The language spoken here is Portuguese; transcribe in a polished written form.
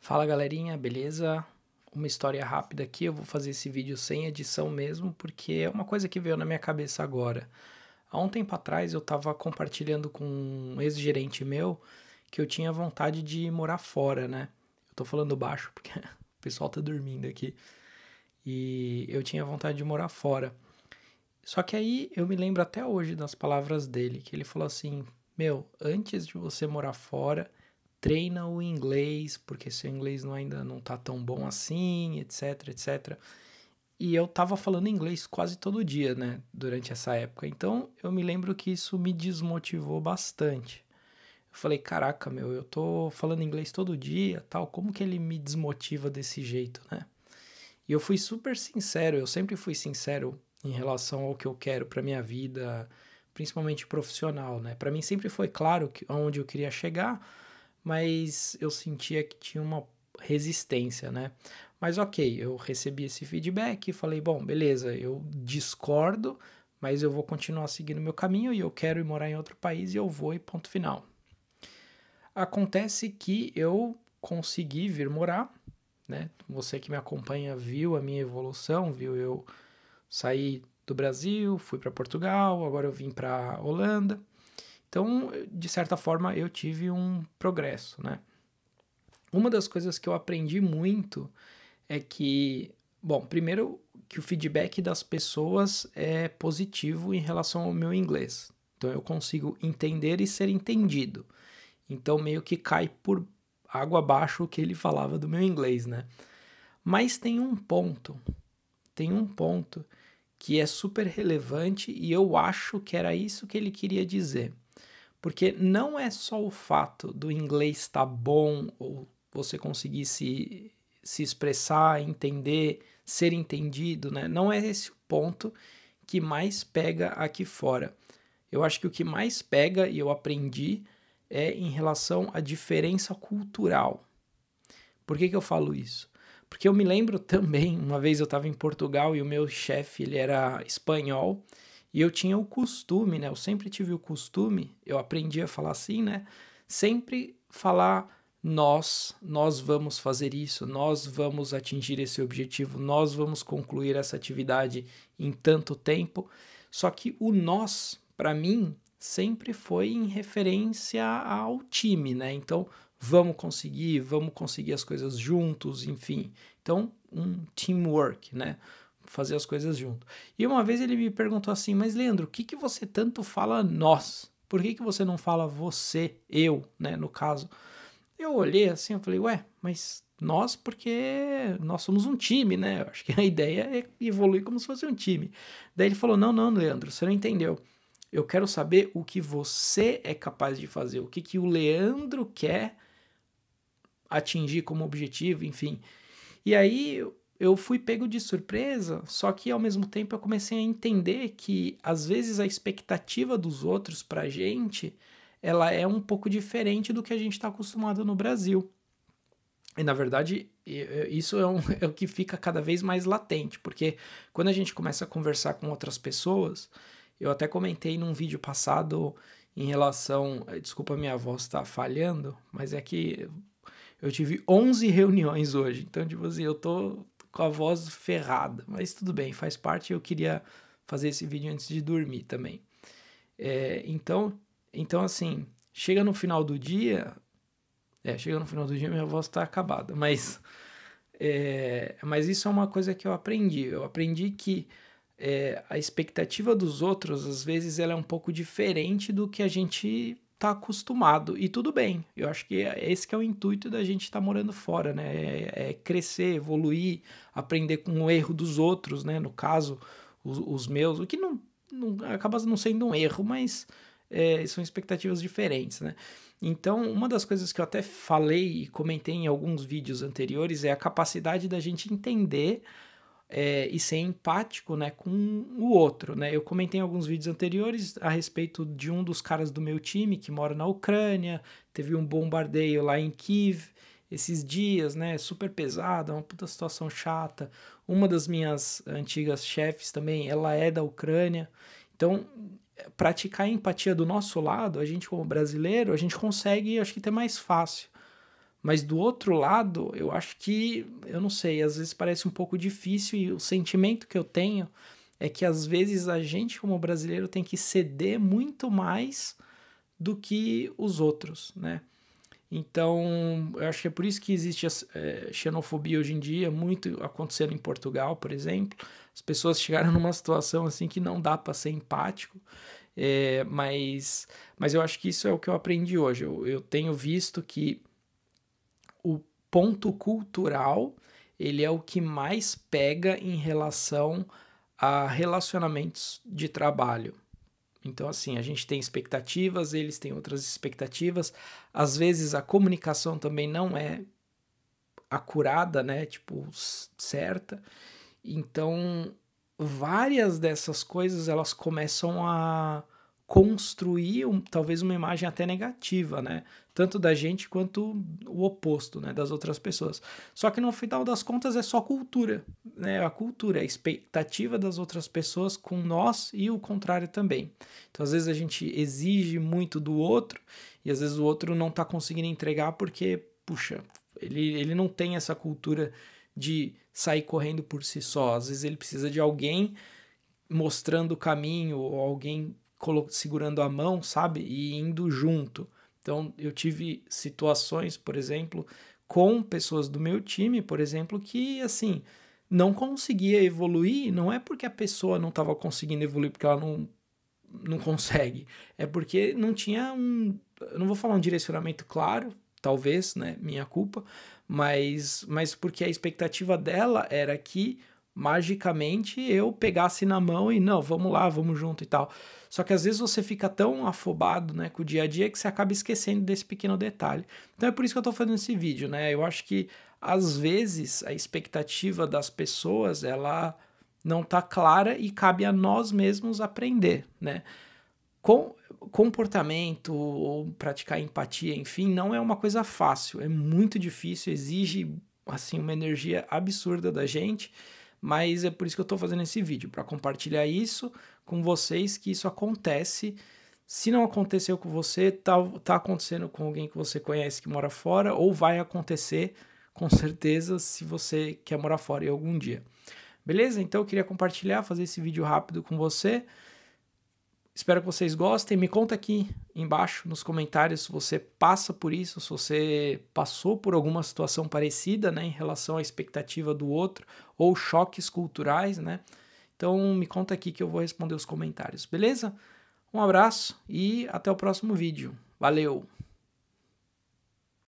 Fala galerinha, beleza? Uma história rápida aqui, eu vou fazer esse vídeo sem edição mesmo, porque é uma coisa que veio na minha cabeça agora. Há um tempo atrás eu estava compartilhando com um ex-gerente meu que eu tinha vontade de morar fora, né? Eu tô falando baixo porque o pessoal tá dormindo aqui. E eu tinha vontade de morar fora. Só que aí eu me lembro até hoje das palavras dele, que ele falou assim: Meu, antes de você morar fora, treina o inglês, porque seu inglês ainda não tá tão bom assim, etc, etc. E eu tava falando inglês quase todo dia, né, durante essa época. Então eu me lembro que isso me desmotivou bastante. Eu falei, caraca, meu, eu tô falando inglês todo dia, tal, como que ele me desmotiva desse jeito, né? E eu fui super sincero, eu sempre fui sincero em relação ao que eu quero para minha vida, principalmente profissional, né? Para mim sempre foi claro que onde eu queria chegar, mas eu sentia que tinha uma resistência, né? Mas ok, eu recebi esse feedback e falei, bom, beleza, eu discordo, mas eu vou continuar seguindo meu caminho e eu quero ir morar em outro país e eu vou e ponto final. Acontece que eu consegui vir morar, né? Você que me acompanha viu a minha evolução, viu eu sair do Brasil, fui para Portugal, agora eu vim para Holanda. Então, de certa forma, eu tive um progresso, né? Uma das coisas que eu aprendi muito é que, bom, primeiro que o feedback das pessoas é positivo em relação ao meu inglês. Então eu consigo entender e ser entendido. Então meio que cai por água abaixo o que ele falava do meu inglês, né? Mas tem um ponto que é super relevante e eu acho que era isso que ele queria dizer. Porque não é só o fato do inglês estar bom ou você conseguir se expressar, entender, ser entendido, né? Não é esse o ponto que mais pega aqui fora. Eu acho que o que mais pega, e eu aprendi, é em relação à diferença cultural. Por que eu falo isso? Porque eu me lembro também, uma vez eu estava em Portugal e o meu chefe, ele era espanhol, e eu tinha o costume, né? Eu sempre tive o costume, eu aprendi a falar assim, né? Sempre falar nós vamos fazer isso, nós vamos atingir esse objetivo, nós vamos concluir essa atividade em tanto tempo. Só que o nós, para mim, sempre foi em referência ao time, né? Então, vamos conseguir as coisas juntos, enfim. Então, um teamwork, né? Fazer as coisas junto. E uma vez ele me perguntou assim, mas Leandro, o que, que você tanto fala nós? Por que, que você não fala você, eu, né, no caso? Eu olhei assim, eu falei, ué, mas nós porque nós somos um time, né? Eu acho que a ideia é evoluir como se fosse um time. Daí ele falou, não, não, Leandro, você não entendeu. Eu quero saber o que você é capaz de fazer, o que, que o Leandro quer atingir como objetivo, enfim. E aí eu fui pego de surpresa, só que ao mesmo tempo eu comecei a entender que às vezes a expectativa dos outros pra gente, ela é um pouco diferente do que a gente está acostumado no Brasil. E na verdade, isso é o que fica cada vez mais latente, porque quando a gente começa a conversar com outras pessoas, eu até comentei num vídeo passado em relação. Desculpa, minha voz está falhando, mas é que eu tive 11 reuniões hoje, então, tipo assim, eu tô com a voz ferrada, mas tudo bem, faz parte. Eu queria fazer esse vídeo antes de dormir também. Então, assim, chega no final do dia. Chega no final do dia minha voz tá acabada, mas isso é uma coisa que eu aprendi. Eu aprendi que a expectativa dos outros, às vezes, ela é um pouco diferente do que a gente tá acostumado. E tudo bem. Eu acho que esse que é o intuito da gente estar morando fora, né? É crescer, evoluir, aprender com o erro dos outros, né? No caso, os meus. O que não acaba não sendo um erro, mas são expectativas diferentes, né? Então, uma das coisas que eu até falei e comentei em alguns vídeos anteriores é a capacidade da gente entender e ser empático, né, com o outro, né? Eu comentei em alguns vídeos anteriores a respeito de um dos caras do meu time que mora na Ucrânia, teve um bombardeio lá em Kiev esses dias, né? Super pesado, uma puta situação chata. Uma das minhas antigas chefes também, ela é da Ucrânia. Então, praticar a empatia do nosso lado, a gente como brasileiro, a gente consegue, acho que ter mais fácil. Mas do outro lado, eu acho que, eu não sei, às vezes parece um pouco difícil e o sentimento que eu tenho é que às vezes a gente como brasileiro tem que ceder muito mais do que os outros, né? Então, eu acho que é por isso que existe xenofobia hoje em dia, muito acontecendo em Portugal, por exemplo. As pessoas chegaram numa situação assim que não dá para ser empático, mas eu acho que isso é o que eu aprendi hoje. Eu tenho visto que o ponto cultural ele é o que mais pega em relação a relacionamentos de trabalho. Então, assim, a gente tem expectativas, eles têm outras expectativas. Às vezes a comunicação também não é acurada, né? Tipo, certa. Então, várias dessas coisas elas começam a construir talvez uma imagem até negativa, né? Tanto da gente quanto o oposto, né? Das outras pessoas. Só que no final das contas é só cultura, né? A cultura, a expectativa das outras pessoas com nós e o contrário também. Então às vezes a gente exige muito do outro e às vezes o outro não está conseguindo entregar porque, puxa, ele não tem essa cultura de sair correndo por si só. Às vezes ele precisa de alguém mostrando o caminho ou alguém segurando a mão, sabe? E indo junto. Então, eu tive situações, por exemplo, com pessoas do meu time, por exemplo, que, assim, não conseguia evoluir, não é porque a pessoa não estava conseguindo evoluir, porque ela não consegue, é porque não tinha eu não vou falar um direcionamento claro, talvez, né, minha culpa, mas porque a expectativa dela era que magicamente eu pegasse na mão e não, vamos lá, vamos junto e tal. Só que às vezes você fica tão afobado, né, com o dia a dia que você acaba esquecendo desse pequeno detalhe. Então é por isso que eu tô fazendo esse vídeo, né? Eu acho que às vezes a expectativa das pessoas, ela não tá clara e cabe a nós mesmos aprender, né? Comportamento ou praticar empatia, enfim, não é uma coisa fácil, é muito difícil, exige assim uma energia absurda da gente, mas é por isso que eu estou fazendo esse vídeo, para compartilhar isso com vocês, que isso acontece. Se não aconteceu com você, tá acontecendo com alguém que você conhece que mora fora, ou vai acontecer com certeza se você quer morar fora em algum dia. Beleza? Então eu queria compartilhar, fazer esse vídeo rápido com você. Espero que vocês gostem. Me conta aqui embaixo nos comentários se você passa por isso, se você passou por alguma situação parecida, né, em relação à expectativa do outro ou choques culturais, né? Então me conta aqui que eu vou responder os comentários, beleza? Um abraço e até o próximo vídeo. Valeu!